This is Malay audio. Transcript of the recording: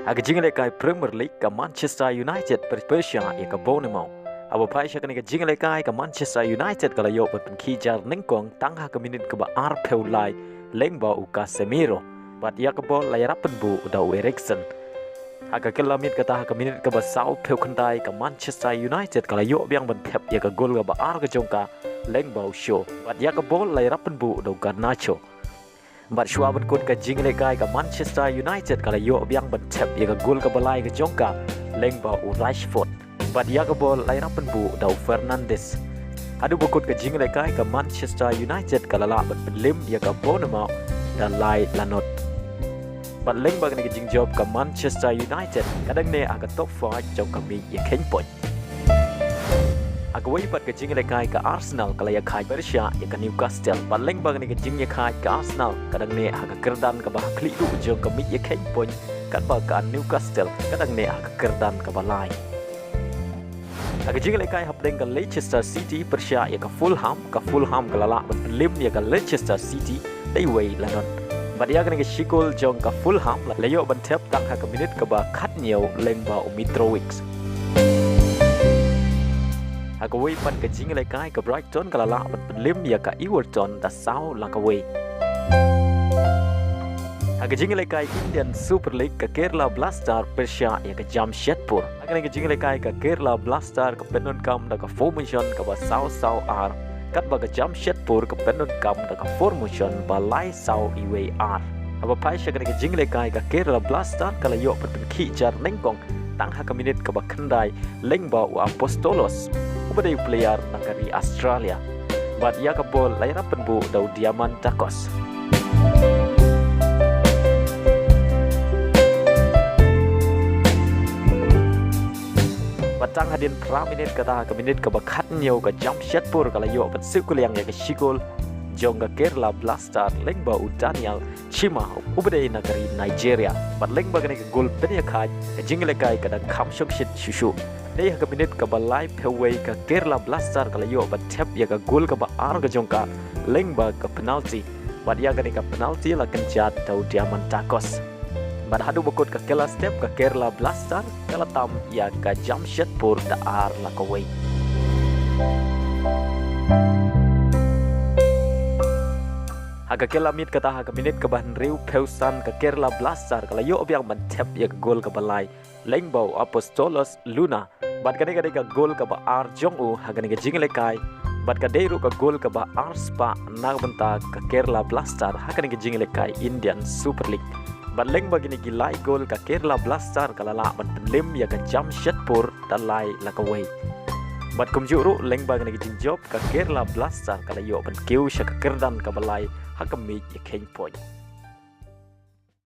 Aga jingle kai Premier League ka Manchester United Persia ya ka Bournemouth. Aba pai sha ka jingle kai ka Manchester United kala yo pen kijar nengkong tang ha ka minit ka ba arpeu lai lengba u Casemiro. Bat ya ka bol lai rapen bu da Eriksen. Aga kelamit ka ta ka minit ka ba sau peu kandai ka Manchester United kala yo biang ban thep ya ka gol ka ba ar ka jongka lengba u Shaw. Bat ya ka bol lai rapen bu da Garnacho. Bat Shah berkut ke jingle kai ke Manchester United kala yo biang bentep ya ke gol ke balai ke jongka lengba u Rashford. Bat ya ke bol lai rapen bu dau Fernandes. Adu berkut ke jingle kai ke Manchester United kala la bet belim ya ke Bournemouth dan lai lanot. Bat lengba ke jing job ke Manchester United kadang ne aga top 4 jong kami ya ken point. Agawai pat ke jingle kai ke Arsenal kala ya kai Persia ya ke Newcastle. Bat lengba ke jing ya kai ke Arsenal kadang ne aga kerdan ke bah klik du jong kami ya ken point kan ba ke Newcastle kadang ne aga kerdan ke balai. Aga jingle kai hapdeng ke Leicester City Persia ya ke Fulham kala la lim ya ke Leicester City dai wei lanon. Bat ya ke shikol jong ke Fulham la yo bantep tak ha ke minit ke ba khat nhiều lengba u Mitrovic. Agawai pan ke jingle kai ke Brighton kala la lim ya ke Everton da sau la kawai. Aga jingle kai Indian Super League ke Kerala Blaster Persia ya ke Jamshedpur. Aga ke jingle kai ke Kerala Blaster ke Penun Kam da ke formation ke ba sau ar. Kat ba ke Jamshedpur ke Penun Kam da ke formation ba lai sau iwe ar. Aba pai sha ke jingle kai ke Kerala Blaster kala yo pen ki jar nengkong tang ha ke minit ke ba kendai lengba u Apostolos. Ubadai player negeri Australia. Bat ya ke bol lai rapen bu dau Diamantakos. Batang Hadien minit kata ke minit ke bakat nyo ke Jamshedpur kala yo pen sikuliang ya ke shikol jong ke Kerala Blaster lengba u Daniel Chima ubadai negeri Nigeria. Bat lengba ke gol penya kai ke jingle kai ke dang kamshok shit shushu. Đây là minit ke balai peway ke Kerala Blaster kala yo ba tap ya ke gol ke ba ar ke jongka lengba ke penalti. Bat ya ke penalti la kenjat tau Diamantakos. Bat hadu bukut ke kela step ke Kerala Blaster kala tam ya ke Jamshedpur da ar la kawai. Aga kela mit kata ha ke minit ke bahan riu peusan ke Kerala Blaster kala yo biang ban tap ya ke gol ke balai lengba Apostolos Luna. Bat kade ke gol ke ba ar jong u ha ke jingle kai. Bat kade ru ke gol ke ba ar spa nag benta ke Kerala Blaster ha ke jingle kai Indian Super League. Bat leng bagi ni gilai gol ke Kerala Blaster kala la ban penlim ya ke Jamshedpur dan lai la kawai. Bat kumjuru leng bagi ni jing job ke Kerala Blaster kala yo ban kiu sha ke kerdan ke balai ha ke mi ya ken point.